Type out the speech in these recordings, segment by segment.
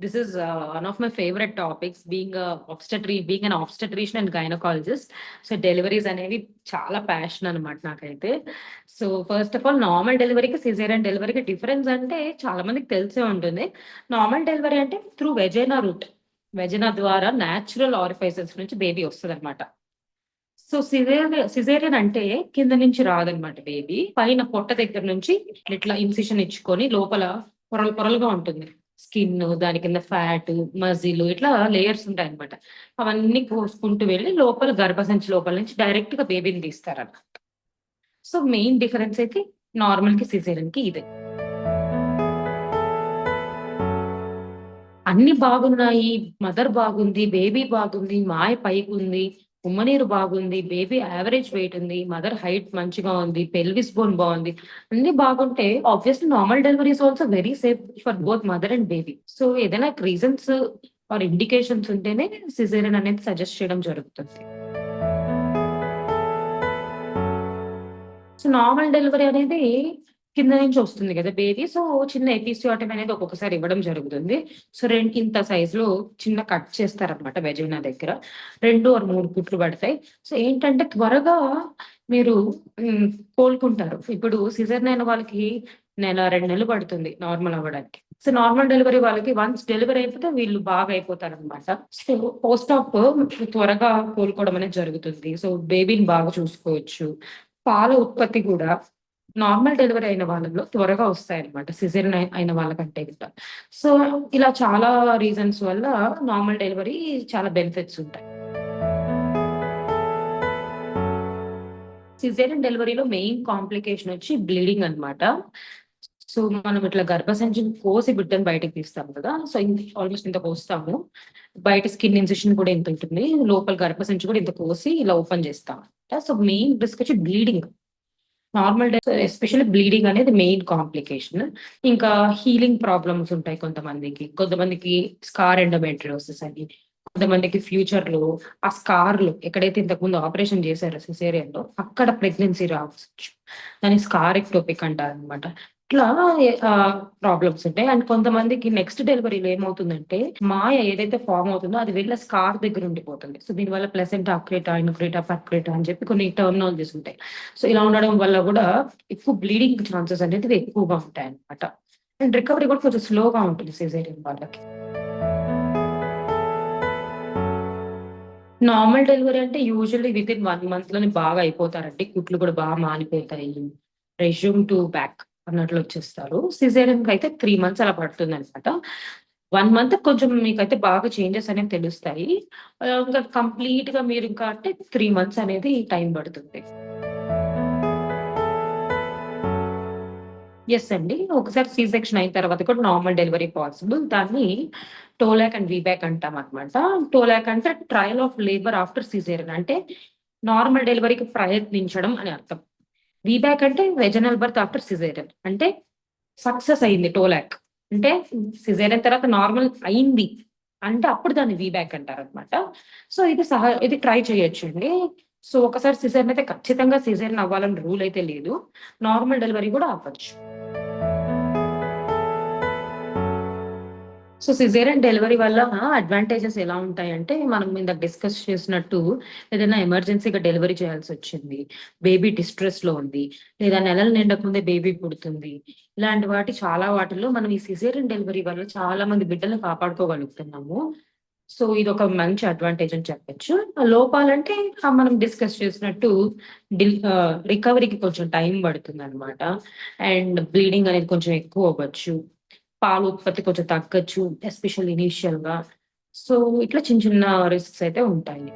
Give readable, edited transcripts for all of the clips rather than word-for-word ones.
This is one of my favorite topics, being an obstetrician and gynecologist. So deliveries అనేవి చాలా passion అనమాట నాకైతే. So first of all normal డెలివరీకి caesarean డెలివరీకి difference అంటే చాలా మందికి తెలిసే ఉంటుంది. నార్మల్ డెలివరీ అంటే త్రూ వెజైనా రూట్, వెజైనా ద్వారా న్యాచురల్ ఆరిఫైసెస్ నుంచి బేబీ వస్తుంది అనమాట. సో సిజేరియన్ అంటే కింద నుంచి రాదనమాట, బేబీ పైన పొట్ట దగ్గర నుంచి ఇట్లా ఇన్సిషన్ ఇచ్చుకొని లోపల పొరలు పొరలుగా ఉంటుంది స్కిన్, దాని కింద ఫ్యాట్, మజిల్, ఇట్లా లేయర్స్ ఉంటాయి అనమాట. అవన్నీ కోసుకుంటూ వెళ్ళి లోపల గర్భసంచి లోపల నుంచి డైరెక్ట్ గా బేబీని తీస్తారన్నమాట. సో మెయిన్ డిఫరెన్స్ అయితే నార్మల్ కి సిజేరియన్ కి ఇదే. అన్ని బాగున్నాయి, మదర్ బాగుంది, బేబీ బాగుంది, మాయ పైకి ఉంది, ఉమ్మనీరు బాగుంది, బేబీ యావరేజ్ వెయిట్ ఉంది, మదర్ హైట్ మంచిగా ఉంది, పెల్విస్ బోన్ బాగుంది, అన్ని బాగుంటే obviously normal delivery is also very safe for both mother and baby. So ఏదైనా రీజన్స్ ఆర్ ఇండికేషన్స్ ఉంటేనే సిజేరియన్ అనేది సజెస్ట్ చేయడం జరుగుతుంది. సో నార్మల్ డెలివరీ అనేది కింద నుంచి వస్తుంది కదా బేబీ. సో చిన్న ఎపిసియోటమీ అనేది ఒక్కొక్కసారి ఇవ్వడం జరుగుతుంది. సో ఇంత సైజ్ లో చిన్న కట్ చేస్తారనమాట వెజైనా దగ్గర. 2 or 3 కుట్లు పడతాయి. సో ఏంటంటే త్వరగా మీరు కోలుకుంటారు. ఇప్పుడు సిజర్ అయిన వాళ్ళకి 1-2 నెలలు పడుతుంది నార్మల్ అవ్వడానికి. సో నార్మల్ డెలివరీ వాళ్ళకి వన్స్ డెలివరీ అయిపోతే వీళ్ళు బాగా అయిపోతారు అనమాట. సో పోస్ట్ ఆప్ త్వరగా కోలుకోవడం అనేది జరుగుతుంది. సో బేబీని బాగా చూసుకోవచ్చు. పాల ఉత్పత్తి కూడా నార్మల్ డెలివరీ అయిన వాళ్ళలో త్వరగా వస్తాయి అనమాట, సిజేరియన్ అయిన వాళ్ళకంటే కూడా. సో ఇలా చాలా రీజన్స్ వల్ల నార్మల్ డెలివరీ చాలా బెనిఫిట్స్ ఉంటాయి. సిజేరియన్ డెలివరీలో మెయిన్ కాంప్లికేషన్ వచ్చి బ్లీడింగ్ అనమాట. సో మనం ఇట్లా గర్భసంచిని కోసి బిడ్డను బయటకు తీస్తాం కదా. సో ఆల్మోస్ట్ ఇంత కోస్తాము, బయట స్కిన్ ఇన్సిషన్ కూడా ఇంత ఉంటుంది, లోపల గర్భసంచి కూడా ఇంత కోసి ఇలా ఓపెన్ చేస్తాం. సో మెయిన్ రిస్క్ వచ్చి బ్లీడింగ్. నార్మల్ ఎస్పెషల్లీ బ్లీడింగ్ అనేది మెయిన్ కాంప్లికేషన్. ఇంకా హీలింగ్ ప్రాబ్లమ్స్ ఉంటాయి కొంతమందికి స్కార్ ఎండోమెట్రియోసిస్ అని, కొంతమందికి ఫ్యూచర్ లో ఆ స్కార్ లో ఎక్కడైతే ఇంతకుముందు ఆపరేషన్ చేశారో సిజేరియన్ లో అక్కడ ప్రెగ్నెన్సీ రావచ్చు, దాన్ని స్కార్ ఎక్టోపిక్ అంటారు అనమాట. ఇట్లా ప్రాబ్లమ్స్ ఉంటాయి. అండ్ కొంతమందికి నెక్స్ట్ డెలివరీలో ఏమవుతుందంటే మాయ ఏదైతే ఫామ్ అవుతుందో అది వెళ్ళి స్కార్ దగ్గర ఉండిపోతుంది. సో దీనివల్ల ప్లసెంటా అక్రేటా, ఇన్క్రేటా, పర్క్రేటా అని చెప్పి కొన్ని టర్మినాలజీస్ ఉంటాయి. సో ఇలా ఉండడం వల్ల కూడా ఎక్కువ బ్లీడింగ్ ఛాన్సెస్ అనేది ఎక్కువగా ఉంటాయి అనమాట. అండ్ రికవరీ కూడా కొంచెం స్లోగా ఉంటుంది సిజేరియన్ వాళ్ళకి. నార్మల్ డెలివరీ అంటే యూజువల్లీ విత్ ఇన్ 1 month లోనే బాగా అయిపోతారండి. కుట్లు కూడా బాగా మానిపోతాయి, రెజ్యూమ్ టు బ్యాక్ అన్నట్లు వచ్చేస్తారు. సిజేరియన్ కి అయితే 3 months అలా పడుతుంది అనమాట. 1 month కొంచెం మీకైతే బాగా చేంజెస్ అనేవి తెలుస్తాయి. ఇంకా కంప్లీట్ గా మీరు ఇంకా అంటే 3 months అనేది టైం పడుతుంది. ఎస్ అండి. ఒకసారి సి సెక్షన్ అయిన తర్వాత కూడా నార్మల్ డెలివరీ పాసిబుల్. దాన్ని టోలాక్ అండ్ వీబ్యాక్ అంటాం అనమాట. టోలాక్ అంటే trial of labour after caesarean, అంటే నార్మల్ డెలివరీకి ప్రయత్నించడం అని అర్థం. వీబ్యాక్ అంటే వెజనల్ బర్త్ ఆఫ్టర్ సిజేరియన్, అంటే సక్సెస్ అయింది టోలాక్. అంటే సిజేరియన్ తర్వాత నార్మల్ అయింది అంటే అప్పుడు దాన్ని వీబ్యాక్ అంటారు అనమాట. సో ఇది ట్రై చేయొచ్చు అండి. సో ఒకసారి సిజేరియన్ అయితే ఖచ్చితంగా సిజేరియన్ అవ్వాలని రూల్ అయితే లేదు, నార్మల్ డెలివరీ కూడా అవ్వచ్చు. సో సిజేరియన్ డెలివరీ వల్ల అడ్వాంటేజెస్ ఎలా ఉంటాయంటే, మనం ఇందాక డిస్కస్ చేసినట్టు ఏదైనా ఎమర్జెన్సీగా డెలివరీ చేయాల్సి వచ్చింది, బేబీ డిస్ట్రెస్ లో ఉంది, లేదా నెలలు నిండకముందే బేబీ పుడుతుంది, ఇలాంటి చాలా వాటిల్లో మనం ఈ సిజేరియన్ డెలివరీ వల్ల చాలా మంది బిడ్డలను కాపాడుకోగలుగుతున్నాము. సో ఇది ఒక మంచి అడ్వాంటేజ్ అని చెప్పొచ్చు. లోపాలంటే మనం డిస్కస్ చేసినట్టు రికవరీకి కొంచెం టైం పడుతుంది అనమాట. అండ్ బ్లీడింగ్ అనేది కొంచెం ఎక్కువ అవ్వచ్చు, పాలు ఉత్పత్తి కొంచెం తగ్గచ్చు, ఎస్పెషల్ ఇనీషియల్ గా. సో ఇట్లా చిన్న చిన్న రిస్క్స్ అయితే ఉంటాయి.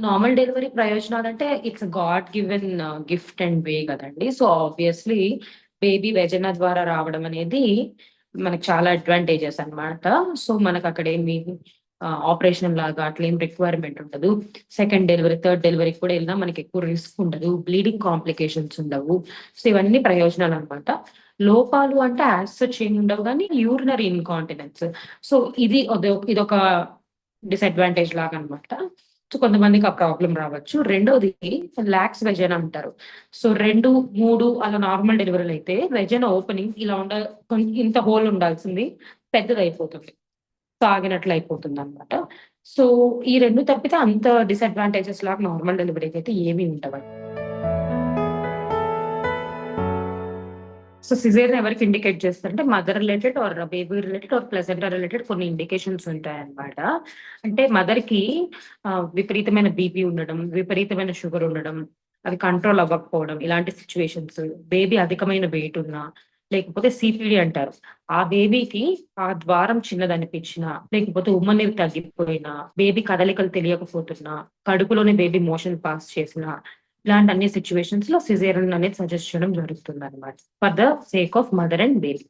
నార్మల్ డెలివరీ ప్రయోజనాలు అంటే it's God given gift and way కదండి. సో ఆబ్వియస్లీ బేబీ వెజైనా ద్వారా రావడం అనేది మనకు చాలా అడ్వాంటేజెస్ అన్నమాట. సో మనకు అక్కడ ఏమి ఆపరేషన్ లాగా అట్లా ఏం రిక్వైర్మెంట్ ఉండదు. సెకండ్ డెలివరీ, థర్డ్ డెలివరీకి కూడా వెళ్ళినా మనకి ఎక్కువ రిస్క్ ఉండదు, బ్లీడింగ్ కాంప్లికేషన్స్ ఉండవు. సో ఇవన్నీ ప్రయోజనాలు అనమాట. లోపాలు అంటే యాజ్ సచ్ ఏమి ఉండవు, కానీ యూరినరీ ఇన్కాంటినెన్స్. సో ఇదొక డిసడ్వాంటేజ్ లాగా అనమాట. సో కొంతమందికి ఆ ప్రాబ్లం రావచ్చు. రెండోది లాక్స్ వెజైనా అంటారు. సో 2, 3 అలా నార్మల్ డెలివరీలు అయితే వెజైనా ఓపెనింగ్ ఇలా ఇంత హోల్ ఉండాల్సింది పెద్దదయిపోతుంది. సాగినట్లు అయిపోతుందనమాట. సో ఈ 2 తప్పితే అంత డిసడ్వాంటేజెస్ లాగా నార్మల్ డెలివరీకి అయితే ఏమి ఉండవండి. సో సిజేరియన్ ఎవరికి ఇండికేట్ చేస్తారంటే mother related are baby related are placenta related కొన్ని ఇండికేషన్స్ ఉంటాయన్నమాట. అంటే మదర్‌కి విపరీతమైన బీపీ ఉండడం, విపరీతమైన షుగర్ ఉండడం, అది కంట్రోల్ అవ్వకపోవడం ఇలాంటి సిట్యుయేషన్స్, బేబీ అధికమైన వెయిట్ ఉన్నా, లేకపోతే సీపీడీ అంటారు. ఆ బేబీకి ఆ ద్వారం చిన్నదనిపించినా, లేకపోతే ఉమ్మ నీరు తగ్గిపోయినా, బేబీ కదలికలు తెలియకపోతున్నా, కడుపులోనే బేబీ మోషన్ పాస్ చేసినా, ఇలాంటి అన్ని సిట్యుయేషన్స్ లో సిజేరియన్ అనేది సజెస్ట్ చేయడం జరుగుతుందన్నమాట. For the sake of mother and baby.